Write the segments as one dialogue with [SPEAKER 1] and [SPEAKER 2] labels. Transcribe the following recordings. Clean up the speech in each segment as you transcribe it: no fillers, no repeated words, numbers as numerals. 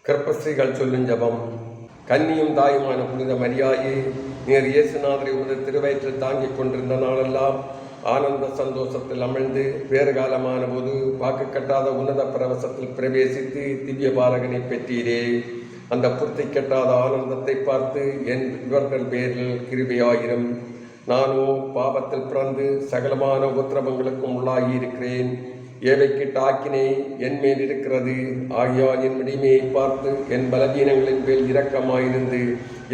[SPEAKER 1] கர்ப்பஸ்ரீகள் சொல்லும் ஜபம். கன்னியும் தாயுமான புனித மரியாயே, நீர் இயேசுநாதரை உமது திருவயிற்றில் தாங்கிக் கொண்டிருந்த நாளெல்லாம் ஆனந்த சந்தோஷத்தில் அமிழ்ந்து பேறுகாலமான போது பாக்கு கட்டாத உன்னத பிரவசத்தில் பிரவேசித்து திவ்ய பாலகனை பெற்றீரே. அந்த புத்தி கட்டாத ஆனந்தத்தை பார்த்து இவர்கள் பேரில் கிருபையாயிரும். நானோ பாவத்தில் பிறந்து சகலமான உத்திரவங்களுக்கும் உள்ளாகியிருக்கிறேன். ஏவைக்கிட்ட ஆக்கினை என் மேல் இருக்கிறது. ஆகியால் என் மடிமையை பார்த்து என் பலவீனங்களின் மேல் இரக்கமாயிருந்து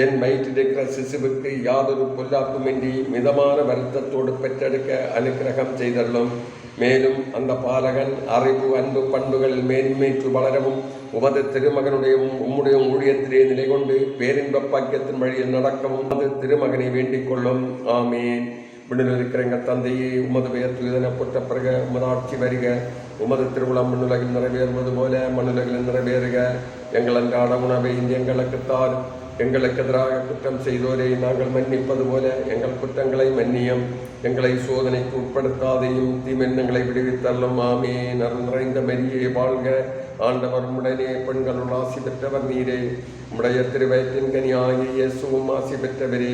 [SPEAKER 1] என் வயிற்றிருக்கிற சிசுவுக்கு யாதொரு பொல்லாப்புமின்றி மிதமான வருத்தத்தோடு பெற்றெடுக்க அனுக்கிரகம் செய்தள்ளும். மேலும் அந்த பாலகன் அறிவு அன்பு பண்புகளில் மேன்மேற்று வளரவும் உமது திருமகனுடையவும் உம்முடைய ஊழியத்திலே நிலை கொண்டு பேரின்ப பாக்கியத்தின் வழியில் நடக்கவும் உமது திருமகனை வேண்டிக் கொள்ளும். ஆமேன். விண்ணில் இருக்கிற எங்கள் தந்தையே, உமது பெயர் தூயதென போற்ற பிறகு உமது ஆட்சி வருக. உமது திருவிழம் மண்ணுலகில் நிறைவேறுவது போல மண்ணுலகில் நிறைவேறுக. எங்கள் அன்றாட உணவை எங்களுக்கு தார். எங்களுக்கு எதிராக குற்றம் செய்தோரை நாங்கள் மன்னிப்பது போல எங்கள் குற்றங்களை மன்னியும். எங்களை சோதனைக்கு உட்படுத்தாதையும் தீமெண்ணங்களை விடுவித்தள்ளும். ஆமேன். அருள் நிறைந்த மரியே வாழ்க. ஆண்டவர் உடனே பெண்களுள் ஆசி பெற்றவர் நீரே. உடைய திருவயிற்றின் கனியாகிய இயேசுவும் ஆசி பெற்றவரே.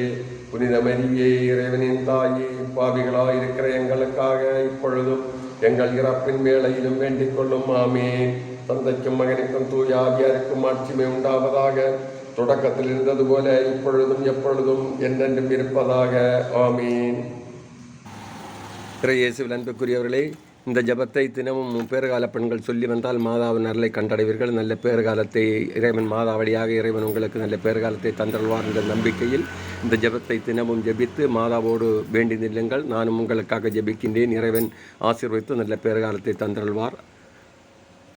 [SPEAKER 1] புனித மரியே, இறைவனின் தாயே, பாவிகளாயிருக்கிற எங்களுக்காக இப்பொழுதும் எங்கள் இறப்பின் வேளையிலும் வேண்டிக் கொள்ளும். ஆமேன். தந்தைக்கும் மகனுக்கும் தூய ஆவியாருக்கும் ஆட்சிமை உண்டாவதாக. தொடக்கத்தில் இருந்தது போல இப்பொழுதும் எப்பொழுதும் என்றென்றும் இருப்பதாக. ஆமீன். இயேசுவில் அன்புக்குரியவர்களே, இந்த ஜபத்தை தினமும் பேறுகால பெண்கள் சொல்லி வந்தால் மாதாவின் அருளை கண்டடைவீர்கள். நல்ல பேறுகாலத்தை இறைவன் மாதா வழியாக இறைவன் உங்களுக்கு நல்ல பேறுகாலத்தை தந்தருள்வார் என்ற நம்பிக்கையில் இந்த ஜபத்தை தினமும் ஜபித்து மாதாவோடு வேண்டி நில்லுங்கள். நானும் உங்களுக்காக ஜபிக்கின்றேன். இறைவன் ஆசீர்வதித்து நல்ல பேறுகாலத்தை தந்தருள்வார்.